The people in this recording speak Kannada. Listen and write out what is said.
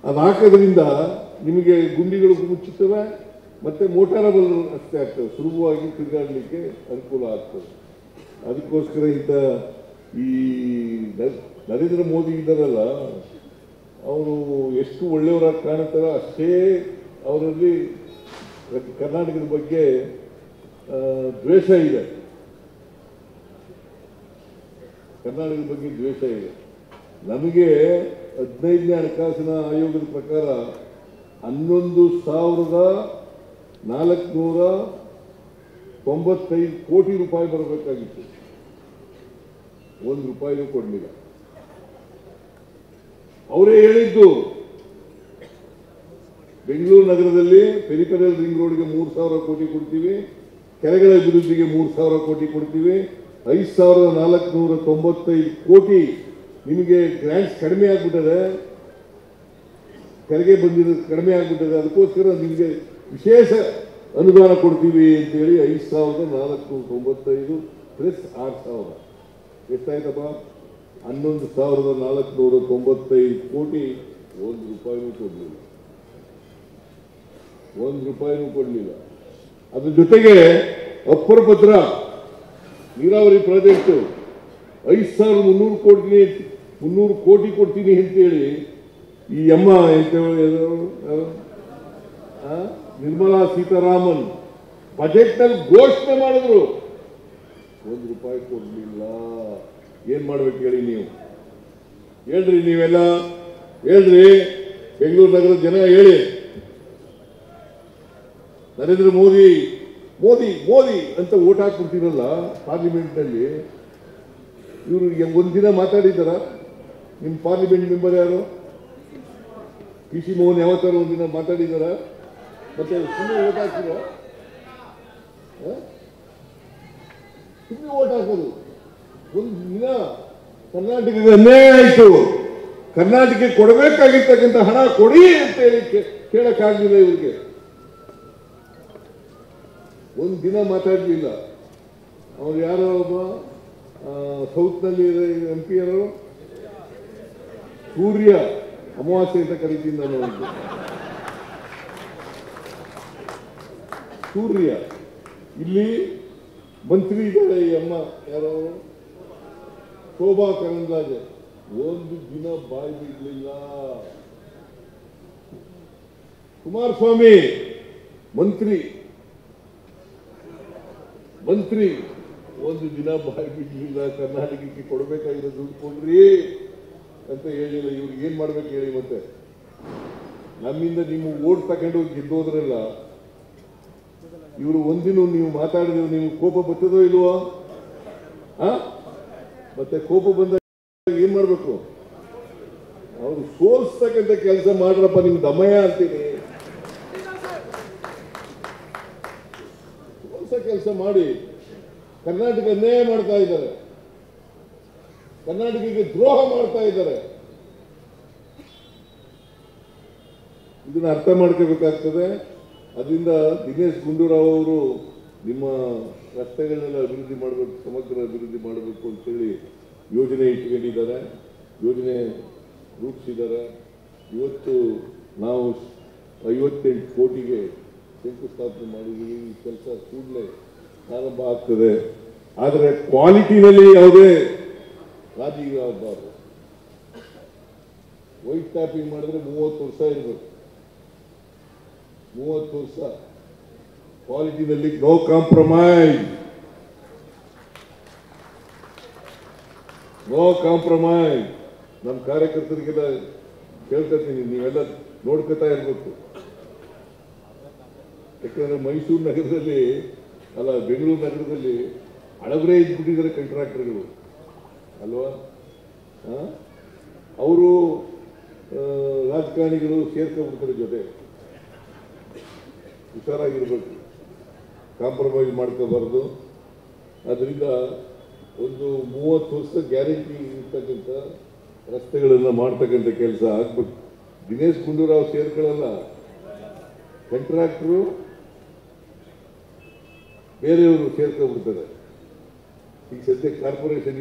ಅದು ಹಾಕೋದ್ರಿಂದ ನಿಮಗೆ ಗುಂಡಿಗಳು ಮುಚ್ಚುತ್ತವೆ ಮತ್ತು ಮೋಟಾರಬಲ್ ರಸ್ತೆ ಆಗ್ತದೆ, ಸುಲಭವಾಗಿ ತಿರುಗಾಡಲಿಕ್ಕೆ ಅನುಕೂಲ ಆಗ್ತದೆ. ಅದಕ್ಕೋಸ್ಕರ ಇಂಥ ಈ ನರೇಂದ್ರ ಮೋದಿ ಇದ್ದಾರಲ್ಲ, ಅವರು ಎಷ್ಟು ಒಳ್ಳೆಯವರಾಗಿ ಕಾಣುತ್ತಾರೋ ಅಷ್ಟೇ ಅವರಲ್ಲಿ ಕರ್ನಾಟಕದ ಬಗ್ಗೆ ದ್ವೇಷ ಇದೆ. ಕರ್ನಾಟಕದ ಬಗ್ಗೆ ದ್ವೇಷ ಇದೆ. ನಮಗೆ 15ನೇ ಹಣಕಾಸಿನ ಆಯೋಗದ ಪ್ರಕಾರ 11,495 ಕೋಟಿ ರೂಪಾಯಿ ಬರಬೇಕಾಗಿತ್ತು. 1 ರೂಪಾಯಿನೂ ಕೊಡಲಿಲ್ಲ. ಅವರೇ ಹೇಳಿದ್ದು ಬೆಂಗಳೂರು ನಗರದಲ್ಲಿ ಪೆರಿಫೆರಲ್ ರಿಂಗ್ ರೋಡ್ಗೆ 3,000 ಕೋಟಿ ಕೊಡ್ತೀವಿ, ಕೆರೆಗಳ ಅಭಿವೃದ್ಧಿಗೆ 3,000 ಕೋಟಿ ಕೊಡ್ತೀವಿ, 5,495 ಕೋಟಿ ನಿಮಗೆ ಗ್ರಾಂಟ್ಸ್ ಕಡಿಮೆ ಆಗ್ಬಿಟ್ಟದೆ, ತೆರಿಗೆ ಬಂದಿರೋದು ಕಡಿಮೆ ಆಗ್ಬಿಟ್ಟದೆ, ಅದಕ್ಕೋಸ್ಕರ ನಿಮಗೆ ವಿಶೇಷ ಅನುದಾನ ಕೊಡ್ತೀವಿ ಅಂತೇಳಿ 5,495 ಪ್ಲಸ್ 6,000 ಎಷ್ಟಾಯ್ತಪ್ಪ? 11,495 ಕೋಟಿ. 1 ರೂಪಾಯಿನೂ ಕೊಡಲಿಲ್ಲ. 1 ರೂಪಾಯಿನೂ ಕೊಡಲಿಲ್ಲ. ಅದ್ರ ಜೊತೆಗೆ ಅಪ್ಪರ ಪತ್ರ ನೀರಾವರಿ ಪ್ರಾಜೆಕ್ಟ್ 5,300 ಕೋಟಿ ಕೊಡ್ತೀನಿ ಅಂತೇಳಿ ಈ ಅಮ್ಮ ನಿರ್ಮಲಾ ಸೀತಾರಾಮನ್ ಬಜೆಟ್ನಲ್ಲಿ ಘೋಷಣೆ ಮಾಡಿದ್ರು. 1 ರೂಪಾಯಿ ಕೊಡಲಿಲ್ಲ. ಏನ್ ಮಾಡ್ಬೇಕು ಹೇಳಿ ನೀವು? ಹೇಳ್ರಿ, ನೀವೆಲ್ಲ ಹೇಳ್ರಿ, ಬೆಂಗಳೂರು ನಗರದ ಜನ ಹೇಳಿ. ನರೇಂದ್ರ ಮೋದಿ ಮೋದಿ ಮೋದಿ ಅಂತ ಓಟ್ ಹಾಕ್ಬಿಡ್ತೀರಲ್ಲ ಪಾರ್ಲಿಮೆಂಟ್ನಲ್ಲಿ, ಇವರು ಒಂದಿನ ಮಾತಾಡಿದ್ದಾರ? ನಿಮ್ಮ ಪಾರ್ಲಿಮೆಂಟ್ ಮೆಂಬರ್ ಯಾರು? PC ಮೋಹನ್ ಯಾವತ್ತಾರು ಒಂದಿನ ಮಾತಾಡಿದಾರ? ಮತ್ತೆ ಸುಮ್ಮನೆ ಓಟ್ ಹಾಕ್ತೀರ? ಸುಮ್ಮನೆ ಓಟ್ ಹಾಕೋದು. ಒಂದು ದಿನ ಕರ್ನಾಟಕದ ಅನ್ಯಾಯ ಆಯಿತು, ಕರ್ನಾಟಕಕ್ಕೆ ಕೊಡಬೇಕಾಗಿರ್ತಕ್ಕಂಥ ಹಣ ಕೊಡಿ ಅಂತ ಹೇಳಿ ಕೇಳಕ್ಕಾಗಲಿಲ್ಲ ಇವ್ರಿಗೆ. ಒಂದು ದಿನ ಮಾತಾಡಲಿಲ್ಲ. ಅವ್ರು ಯಾರೋ ಒಬ್ಬ ಸೌತ್ನಲ್ಲಿ MP ಯಾರು, ಸೂರ್ಯ ಅಮಾವಾಸ್ಯೆ ಅಂತ ಕರಿತೀನಿ ನಾನು. ಒಂದು ಸೂರ್ಯ ಇಲ್ಲಿ ಮಂತ್ರಿ ಇದ್ದಾರೆ, ಈ ಅಮ್ಮ ಯಾರೋ ಶೋಭಾ ಕರಂದ್ಲಾಜೆ. ಒಂದು ದಿನ ಬಾಯಿ ಬಿಡಲಿಲ್ಲ. ಕುಮಾರಸ್ವಾಮಿ ಮಂತ್ರಿ ಒಂದು ದಿನ ಬಾಯಿ ಬಿಡಲಿಲ್ಲ. ಕರ್ನಾಟಕಕ್ಕೆ ಕೊಡಬೇಕಾಗಿರೋ ದುಡ್ಡು ಕೊಡ್ರಿ ಅಂತ ಹೇಳಿಲ್ಲ. ಇವ್ರಿಗೆ ಏನ್ ಮಾಡ್ಬೇಕು ಹೇಳಿ? ಮತ್ತೆ ನಮ್ಮಿಂದ ನೀವು ಓಟ್ ತಗೊಂಡು ಗೆದ್ದೋದ್ರಲ್ಲ, ಇವರು ಒಂದಿನ ನೀವು ಮಾತಾಡಿದ್ರೆ ನೀವು ಕೋಪ ಬರ್ತದೋ ಇಲ್ವೋ? ಮತ್ತೆ ಕೋಪ ಬಂದಾಗ ಏನ್ ಮಾಡ್ಬೇಕು? ಅವರು ಸೋಲ್ಸ್ತಕ್ಕಂಥ ಕೆಲಸ ಮಾಡ್ರಪ್ಪ, ನಿಮ್ಗೆ ದಮಯ ಅಂತೀನಿ. ಸೋಲ್ಸ ಕೆಲಸ ಮಾಡಿ. ಕರ್ನಾಟಕ ಅನ್ಯಾಯ ಮಾಡ್ತಾ ಇದ್ದಾರೆ, ಕರ್ನಾಟಕಕ್ಕೆ ದ್ರೋಹ ಮಾಡ್ತಾ ಇದ್ದಾರೆ. ಇದನ್ನ ಅರ್ಥ ಮಾಡ್ಕೋಬೇಕಾಗ್ತದೆ. ಅದರಿಂದ ದಿನೇಶ್ ಗುಂಡೂರಾವ್ ಅವರು ನಿಮ್ಮ ರಸ್ತೆಗಳನ್ನೆಲ್ಲ ಅಭಿವೃದ್ಧಿ ಮಾಡಬೇಕು, ಸಮಗ್ರ ಅಭಿವೃದ್ಧಿ ಮಾಡಬೇಕು ಅಂತೇಳಿ ಯೋಜನೆ ಇಟ್ಕೊಂಡಿದ್ದಾರೆ, ಯೋಜನೆ ರೂಪಿಸಿದ್ದಾರೆ. ಇವತ್ತು ನಾವು 58 ಕೋಟಿಗೆ ಶಂಕುಸ್ಥಾಪನೆ ಮಾಡಿದ್ದೀವಿ. ಈ ಕೆಲಸ ಕೂಡಲೇ ಪ್ರಾರಂಭ ಆಗ್ತದೆ. ಆದರೆ ಕ್ವಾಲಿಟಿನಲ್ಲಿ ಯಾವುದೇ ರಾಜಿ ಆಗಬಾರ್ದು. ವೈಟ್ ಟ್ಯಾಪಿಂಗ್ ಮಾಡಿದ್ರೆ 30 ವರ್ಷ ಇರಬೇಕು. 30 ವರ್ಷ. ಕ್ವಾಲಿಟಿನಲ್ಲಿ ನೋ ಕಾಂಪ್ರಮೈಸ್. ನಮ್ಮ ಕಾರ್ಯಕರ್ತರಿಗೆಲ್ಲ ಕೇಳ್ಕೊತೀನಿ, ನೀವೆಲ್ಲ ನೋಡ್ಕೊತಾ ಇರ್ಬೇಕು. ಯಾಕಂದ್ರೆ ಮೈಸೂರು ನಗರದಲ್ಲಿ ಅಲ್ಲ, ಬೆಂಗಳೂರು ನಗರದಲ್ಲಿ ಹಳಬರೇ ಇದ್ಬಿಟ್ಟಿದ್ದಾರೆ ಕಾಂಟ್ರಾಕ್ಟರ್ಗಳು ಅಲ್ವಾ? ಅವರು ರಾಜಕಾರಣಿಗಳು ಸೇರ್ಕೊಂಡ್ಬಿಡ್ತಾರೆ ಜೊತೆ. ಹುಷಾರಾಗಿರ್ಬೇಕು, ಕಾಂಪ್ರಮೈಸ್ ಮಾಡ್ಕೋಬಾರ್ದು. ಅದರಿಂದ ಒಂದು 30 ವರ್ಷ ಗ್ಯಾರಂಟಿ ಇರ್ತಕ್ಕಂಥ ರಸ್ತೆಗಳನ್ನು ಮಾಡ್ತಕ್ಕಂಥ ಕೆಲಸ ಆಗ್ಬೇಕು. ದಿನೇಶ್ ಗುಂಡೂರಾವ್ ಸೇರ್ಕೊಳ್ಳಲ್ಲ, ಕಾಂಟ್ರಾಕ್ಟರು ಬೇರೆಯವರು ಸೇರ್ಕೊಂಡ್ಬಿಡ್ತಾರೆ. ಈಗ ಸದ್ಯ ಕಾರ್ಪೊರೇಷನ್